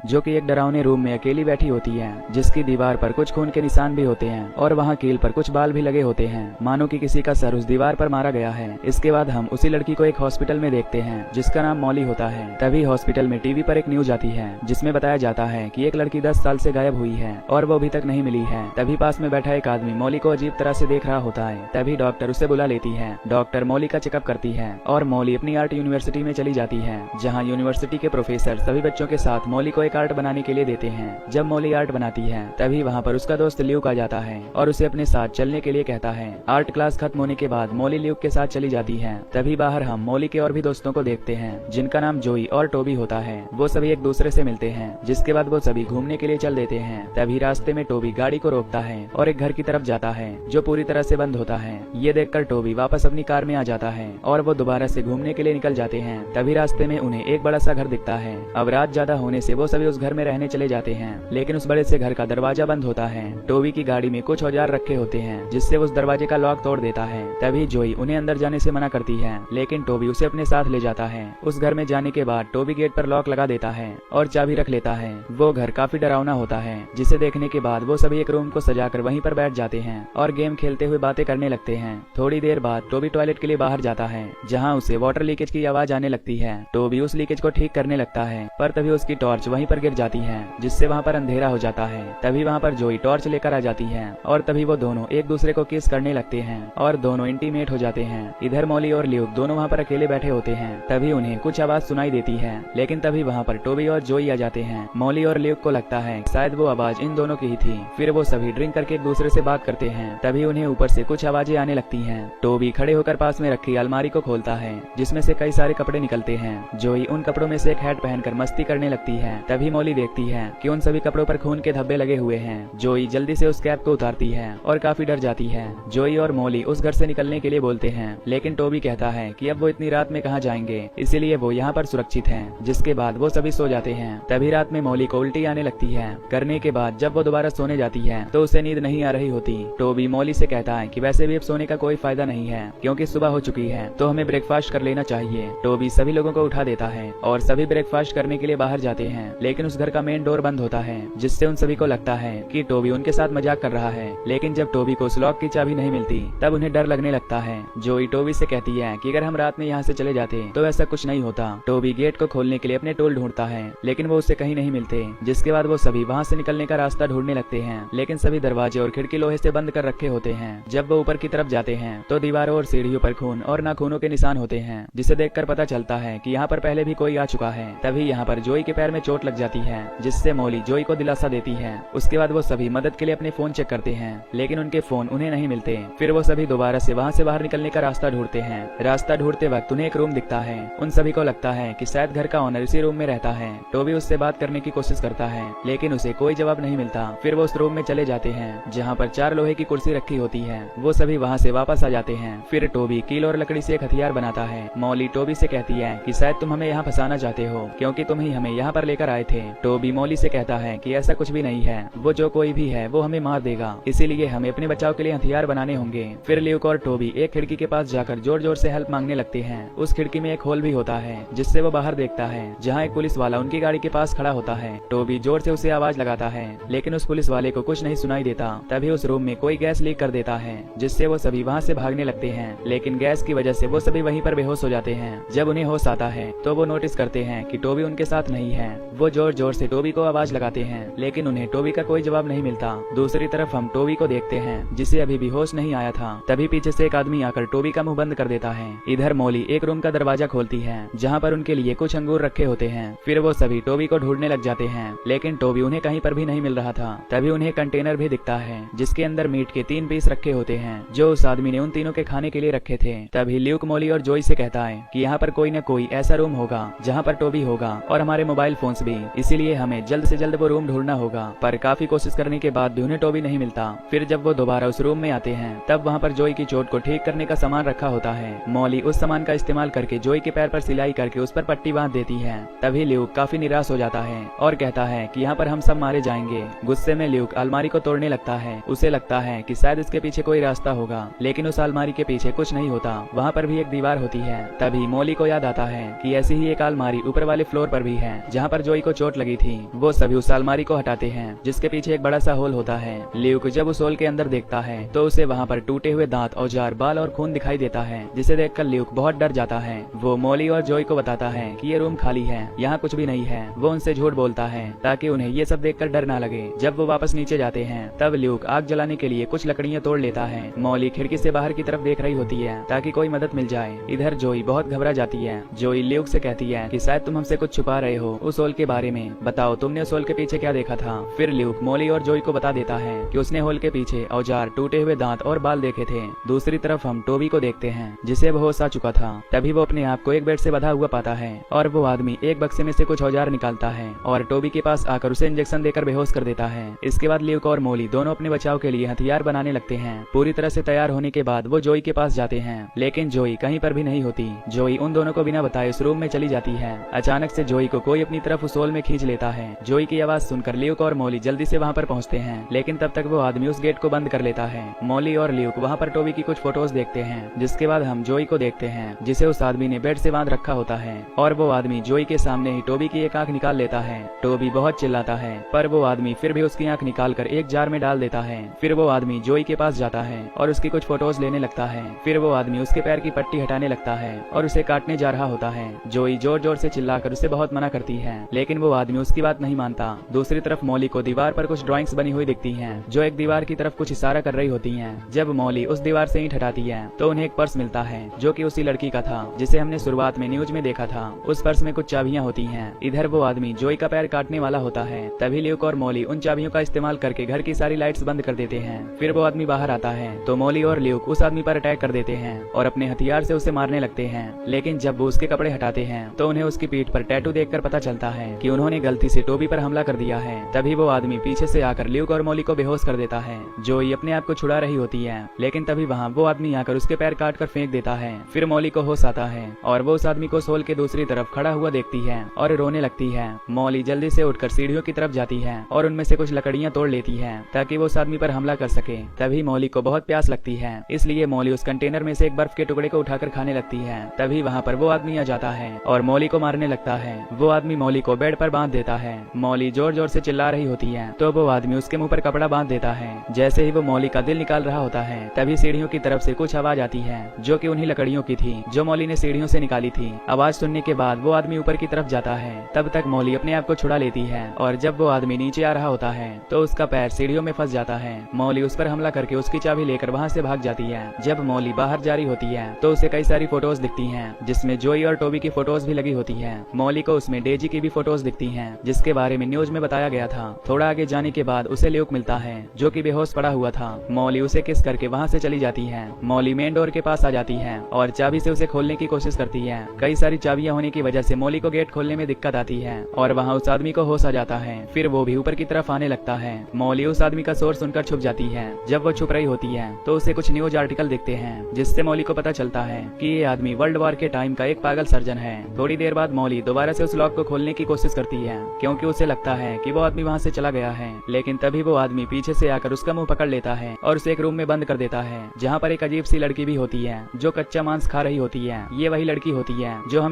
जो कि एक डरावने रूम में अकेली बैठी होती है, जिसकी दीवार पर कुछ खून के निशान भी होते हैं और वहाँ कील पर कुछ बाल भी लगे होते हैं, मानो कि किसी का सर उस दीवार पर मारा गया है। इसके बाद हम उसी लड़की को एक हॉस्पिटल में देखते हैं जिसका नाम मॉली होता है। तभी हॉस्पिटल में टीवी पर एक न्यूज आती है जिसमें बताया जाता है कि एक लड़की 10 साल से गायब हुई है और वो अभी तक नहीं मिली है। तभी पास में बैठा एक आदमी मॉली को अजीब तरह से देख रहा होता है। तभी डॉक्टर उसे बुला लेती है। डॉक्टर मॉली का चेकअप करती है और मॉली अपनी आर्ट यूनिवर्सिटी में चली जाती है, जहाँ यूनिवर्सिटी के प्रोफेसर सभी बच्चों के साथ मॉली को एक आर्ट बनाने के लिए देते हैं। जब मॉली आर्ट बनाती है तभी वहाँ पर उसका दोस्त ल्यूक आ जाता है और उसे अपने साथ चलने के लिए कहता है। आर्ट क्लास खत्म होने के बाद मॉली ल्यूक के साथ चली जाती है। तभी बाहर हम मॉली के और भी दोस्तों को देखते हैं जिनका नाम जोई और टोबी होता है। वो सभी एक दूसरे से मिलते हैं, जिसके बाद वो सभी घूमने के लिए चल देते हैं। तभी रास्ते में टोबी गाड़ी को रोकता है और एक घर की तरफ जाता है जो पूरी तरह से बंद होता है। ये देखकर टोबी वापस अपनी कार में आ जाता है और वो दोबारा से घूमने के लिए निकल जाते हैं। तभी रास्ते में उन्हें एक बड़ा सा घर दिखता है। अब रात ज्यादा होने से वो सभी उस घर में रहने चले जाते हैं, लेकिन उस बड़े से घर का दरवाजा बंद होता है। टोबी की गाड़ी में कुछ औजार रखे होते हैं जिससे उस दरवाजे का लॉक तोड़ देता है। तभी जोई उन्हें अंदर जाने से मना करती है, लेकिन टोबी उसे अपने साथ ले जाता है। उस घर में जाने के बाद टोबी गेट पर लॉक लगा देता है और चाबी रख लेता है। वो घर काफी डरावना होता है, जिसे देखने के बाद वो सभी एक रूम को सजाकर वहीं पर बैठ जाते हैं और गेम खेलते हुए बातें करने लगते हैं। थोड़ी देर बाद टोबी टॉयलेट के लिए बाहर जाता है, जहाँ उसे वाटर लीकेज की आवाज आने लगती है। टोबी उस लीकेज को ठीक करने लगता है, पर तभी उसकी टॉर्च वहीं पर गिर जाती है, जिससे वहाँ पर अंधेरा हो जाता है। तभी वहाँ पर जोई टॉर्च लेकर आ जाती है और तभी वो दोनों एक दूसरे को किस करने लगते हैं और दोनों इंटीमेट हो जाते हैं। इधर मॉली और ल्यूक दोनों वहाँ पर अकेले बैठे होते हैं। तभी उन्हें कुछ आवाज सुनाई देती है, लेकिन तभी वहाँ पर टोबी और जोई आ जाते हैं। मॉली और ल्यूक को लगता है शायद वो आवाज इन दोनों की ही थी। फिर वो सभी ड्रिंक करके एक दूसरे से बात करते हैं। तभी उन्हें ऊपर से कुछ आवाजें आने लगती हैं। टोबी खड़े होकर पास में रखी अलमारी को खोलता है, जिसमें से कई सारे कपड़े निकलते हैं। जोई उन कपड़ों में से एक हैट पहनकर मस्ती करने लगती है। तभी मॉली देखती है कि उन सभी कपड़ों पर खून के धब्बे लगे हुए हैं। जोई जल्दी से उस कैप को उतारती है और काफी डर जाती है। जोई और मॉली उस घर से निकलने के लिए बोलते हैं, लेकिन टोबी कहता है कि अब वो इतनी रात में कहाँ जाएंगे, इसीलिए वो यहाँ पर सुरक्षित हैं। जिसके बाद वो सभी सो जाते हैं। तभी रात में मॉली को उल्टी आने लगती है। करने के बाद जब वो दोबारा सोने जाती है तो उसे नींद नहीं आ रही होती। टोबी मॉली से कहता है कि वैसे भी अब सोने का कोई फायदा नहीं है, क्योंकि सुबह हो चुकी है, तो हमें ब्रेकफास्ट कर लेना चाहिए। टोबी सभी लोगों को उठा देता है और सभी ब्रेकफास्ट करने के लिए बाहर जाते हैं, लेकिन उस घर का मेन डोर बंद होता है, जिससे उन सभी को लगता है कि टोबी उनके साथ मजाक कर रहा है। लेकिन जब टोबी को उस लॉक की चाबी नहीं मिलती तब उन्हें डर लगने लगता है। जोई टोबी से कहती है कि अगर हम रात में यहाँ से चले जाते तो ऐसा कुछ नहीं होता। टोबी गेट को खोलने के लिए अपने टूल ढूंढता है, लेकिन वो उससे कहीं नहीं मिलते। जिसके बाद वो सभी वहाँ से निकलने का रास्ता ढूंढने लगते हैं, लेकिन सभी दरवाजे और खिड़की लोहे से बंद कर रखे होते हैं। जब वो ऊपर की तरफ जाते हैं तो दीवारों और सीढ़ियों पर खून और नाखूनों के निशान होते हैं, जिसे देखकर पता चलता है कि यहाँ पर पहले भी कोई आ चुका है। तभी यहाँ पर जोई के पैर में चोट लग जाती है, जिससे मॉली जोई को दिलासा देती है। उसके बाद वो सभी मदद के लिए अपने फोन चेक करते हैं, लेकिन उनके फोन उन्हें नहीं मिलते। फिर वो सभी दोबारा से वहाँ से बाहर निकलने का रास्ता ढूंढते हैं। रास्ता ढूंढते वक्त उन्हें एक रूम दिखता है। उन सभी को लगता है कि शायद घर का ओनर इसी रूम में रहता है। टोबी उससे बात करने की कोशिश करता है, लेकिन उसे कोई जवाब नहीं मिलता। फिर वो उस रूम में चले जाते हैं जहाँ पर 4 लोहे की कुर्सी रखी होती है। वो सभी वहाँ से वापस आ जाते हैं। फिर टोबी कील और लकड़ी से एक हथियार बनाता है। मॉली टोबी से कहती है कि शायद तुम हमें यहाँ फंसाना चाहते हो, क्योंकि तुम ही हमें यहाँ पर लेकर आए थे। टोबी मॉली से कहता है कि ऐसा कुछ भी नहीं है, वो जो कोई भी है वो हमें मार देगा, इसीलिए हमें अपने बचाव के लिए हथियार बनाने होंगे। फिर ल्यूक और टोबी एक खिड़की के पास जाकर जोर जोर से हेल्प मांगने लगते हैं। उस खिड़की में एक होल भी होता है, जिससे वो बाहर देखता है, जहाँ एक पुलिस वाला उनकी गाड़ी के पास खड़ा होता है। टोबी जोर से उसे आवाज लगाता है, लेकिन उस पुलिस वाले को कुछ नहीं सुनाई देता। तभी उस रूम में कोई गैस लीक कर देता है, जिससे वो सभी वहाँ से भागने लगते हैं, लेकिन गैस की वजह से वो सभी वहीं पर बेहोश हो जाते हैं। जब उन्हें होश आता है तो वो नोटिस करते हैं कि टोबी उनके साथ नहीं है। वो जोर जोर से टोबी को आवाज लगाते हैं, लेकिन उन्हें टोबी का कोई जवाब नहीं मिलता। दूसरी तरफ हम टोबी को देखते हैं, जिसे अभी भी होश नहीं आया था। तभी पीछे से एक आदमी आकर टोबी का मुंह बंद कर देता है। इधर मॉली एक रूम का दरवाजा खोलती है, जहाँ पर उनके लिए कुछ अंगूर रखे होते हैं। फिर वो सभी टोबी को ढूंढने लग जाते हैं, लेकिन टोबी उन्हें कहीं पर भी नहीं मिल रहा था। तभी उन्हें कंटेनर भी दिखता है, जिसके अंदर मीट के 3 पीस रखे होते हैं, जो उस आदमी ने उन तीनों के खाने के लिए रखे थे। तभी ल्यूक मॉली और जोई से कहता है कि यहाँ पर कोई न कोई ऐसा रूम होगा जहाँ पर टोबी होगा और हमारे मोबाइल फोन्स भी, इसीलिए हमें जल्द से जल्द वो रूम ढूंढना होगा। पर काफी कोशिश करने के बाद भी उन्हें टोबी नहीं मिलता। फिर जब वो दोबारा उस रूम में आते हैं तब वहाँ पर जोई की चोट को ठीक करने का सामान रखा होता है। मॉली उस सामान का इस्तेमाल करके जोई के पैर पर सिलाई करके उस पर पट्टी बांध देती है। तभी ल्यूक काफी निराश हो जाता है और कहता है कि यहाँ पर हम सब मारे जाएंगे। गुस्से में ल्यूक अलमारी को तोड़ने लगता है। उसे लगता है कि शायद इसके पीछे कोई रास्ता होगा, लेकिन उस अलमारी के पीछे कुछ नहीं होता। वहाँ पर भी एक दीवार होती है। तभी मॉली को याद आता है कि ऐसी ही एक अलमारी ऊपर वाले फ्लोर पर भी है, जहाँ पर जोई को चोट लगी थी वो सभी उस अलमारी को हटाते हैं जिसके पीछे एक बड़ा सा होल होता है। ल्यूक जब उस होल के अंदर देखता है तो उसे वहाँ पर टूटे हुए दांत, औजार, बाल और खून दिखाई देता है, जिसे देखकर ल्यूक बहुत डर जाता है। वो मॉली और जॉय को बताता है कि ये रूम खाली है, यहाँ कुछ भी नहीं है। वो उनसे झूठ बोलता है ताकि उन्हें ये सब देखकर डर ना लगे। जब वो वापस नीचे जाते हैं तब ल्यूक आग जलाने के लिए कुछ लकड़ियाँ तोड़ लेता है। मॉली खिड़की से बाहर की तरफ देख रही होती है ताकि कोई मदद मिल जाए। इधर जॉय बहुत घबरा जाती है। जॉय ल्यूक से कहती है कि शायद तुम हमसे कुछ छुपा रहे हो उस होल के बारे में, बताओ तुमने उस होल के पीछे क्या देखा था। फिर ल्यूक मॉली और जॉय को बता देता है कि उसने होल के पीछे औजार, टूटे हुए दांत और बाल देखे थे। दूसरी तरफ हम टोबी को देखते हैं जिसे होश आ चुका था। तभी वो अपने आप को एक बेड से बंधा हुआ पाता है और वो आदमी एक बक्से में से कुछ औजार निकालता है और टोबी के पास आकर उसे इंजेक्शन देकर बेहोश कर देता है। इसके बाद ल्यूक और मॉली दोनों अपने बचाव के लिए हथियार बनाने लगते हैं। पूरी तरह से तैयार होने के बाद वो जॉय के पास जाते हैं, लेकिन जॉय कहीं पर भी नहीं होती। जॉय उन दोनों को बिना बताए उस रूम में चली जाती है। अचानक से जॉय को कोई अपनी तरफ उस होल में खींच लेता है। जॉय की आवाज सुनकर ल्यूक और मॉली जल्दी से वहाँ पर पहुँचते हैं, लेकिन तब तक वो आदमी उस गेट को बंद कर लेता है। मॉली और ल्यूक वहाँ पर टोबी की कुछ फोटोज देखते हैं, जिसके बाद हम जॉय को देखते हैं जिसे उस आदमी ने बेड से बांध रखा होता है और वो आदमी जॉय के सामने ही टोबी की एक आंख निकाल लेता है। टोबी बहुत चिल्लाता है पर वो आदमी फिर भी उसकी आंख निकाल कर एक जार में डाल देता है। फिर वो आदमी जॉय के पास जाता है और उसकी कुछ फोटोज लेने लगता है। फिर वो आदमी उसके पैर की पट्टी हटाने लगता है और उसे काटने जा रहा होता है। जॉय जोर जोर से चिल्लाकर उसे बहुत मना करती है, लेकिन वो आदमी उसकी बात नहीं मानता। दूसरी तरफ मॉली को दीवार पर कुछ ड्राइंग्स बनी हुई दिखती हैं, जो एक दीवार की तरफ कुछ इशारा कर रही होती हैं। जब मॉली उस दीवार से ईंट हटाती है तो उन्हें एक पर्स मिलता है जो कि उसी लड़की का था जिसे हमने शुरुआत में न्यूज में देखा था। उस पर्स में कुछ चाबियां होती हैं। इधर वो आदमी जॉय का पैर काटने वाला होता है। तभी ल्यूक और मॉली उन चाबियों का इस्तेमाल करके घर की सारी लाइट्स बंद कर देते हैं। फिर वो आदमी बाहर आता है तो मॉली और ल्यूक उस आदमी पर अटैक कर देते हैं और अपने हथियार से उसे मारने लगते हैं। लेकिन जब वो उसके कपड़े हटाते हैं तो उन्हें उसकी पीठ पर टैटू देखकर पता चलता है कि उन्होंने गलती से टोबी पर हमला कर दिया है। तभी वो आदमी पीछे से आकर ल्यूक और मॉली को बेहोश कर देता है। जॉय अपने आप को छुड़ा रही होती है, लेकिन तभी वहाँ वो आदमी आकर उसके पैर काट कर फेंक देता है। फिर मॉली को होश आता है और वो उस आदमी को सोल के दूसरी तरफ खड़ा हुआ देखती है और रोने लगती है। मॉली जल्दी से उठकर सीढ़ियों की तरफ जाती है और उनमें से कुछ लकड़ियां तोड़ लेती है ताकि वो उस आदमी पर हमला कर सके। तभी मॉली को बहुत प्यास लगती है, इसलिए मॉली उस कंटेनर में से एक बर्फ के टुकड़े को उठाकर खाने लगती है। तभी वहाँ पर वो आदमी आ जाता है और मॉली को मारने लगता है। वो आदमी मॉली को बेड पर बांध देता है। मॉली जोर जोर से चिल्ला रही होती है तो वो आदमी उसके मुंह पर कपड़ा बांध देता है। जैसे ही वो मॉली का दिल निकाल रहा होता है तभी सीढ़ियों की तरफ से कुछ आवाज आती है जो कि उन्हीं लकड़ियों की थी जो मॉली ने सीढ़ियों से निकाली थी। आवाज सुनने के बाद वो आदमी ऊपर की तरफ जाता है। तब तक मॉली अपने आप को छुड़ा लेती है और जब वो आदमी नीचे आ रहा होता है तो उसका पैर सीढ़ियों में फंस जाता है। मॉली उस पर हमला करके उसकी चाबी लेकर वहाँ से भाग जाती है। जब मॉली बाहर जा रही होती है तो उसे कई सारी फोटोज दिखती हैं, जिसमें जॉय और टोबी की फोटोज भी लगी होती है। मॉली को उसमें डेजी की भी फोटोज दिखती हैं, जिसके बारे में न्यूज में बताया गया था। थोड़ा आगे जाने के बाद उसे ल्यूक मिलता है जो कि बेहोश पड़ा हुआ था। मॉली उसे किस करके वहाँ से चली जाती है। मॉली मेन डोर के पास आ जाती है और चाबी से उसे खोलने की कोशिश करती है। कई सारी चाबियां होने की वजह से मॉली को गेट खोलने में दिक्कत आती है और वहाँ उस आदमी को होश आ जाता है। फिर वो भी ऊपर की तरफ आने लगता है। मॉली उस आदमी का शोर सुनकर छुप जाती है। जब वो छुप रही होती है तो उसे कुछ न्यूज आर्टिकल दिखते हैं, जिससे मॉली को पता चलता है कि ये आदमी वर्ल्ड वॉर के टाइम का एक पागल सर्जन है। थोड़ी देर बाद मॉली दोबारा से उस लॉक को खोलने की कोशिश करती है क्योंकि उसे लगता है कि वो आदमी वहाँ से चला गया है। लेकिन तभी वो आदमी पीछे से आकर उसका मुंह पकड़ लेता है और उसे एक रूम में बंद कर देता है, जहाँ पर एक अजीब सी लड़की भी होती है जो कच्चा मांस खा रही होती है। ये वही लड़की होती है जो हमें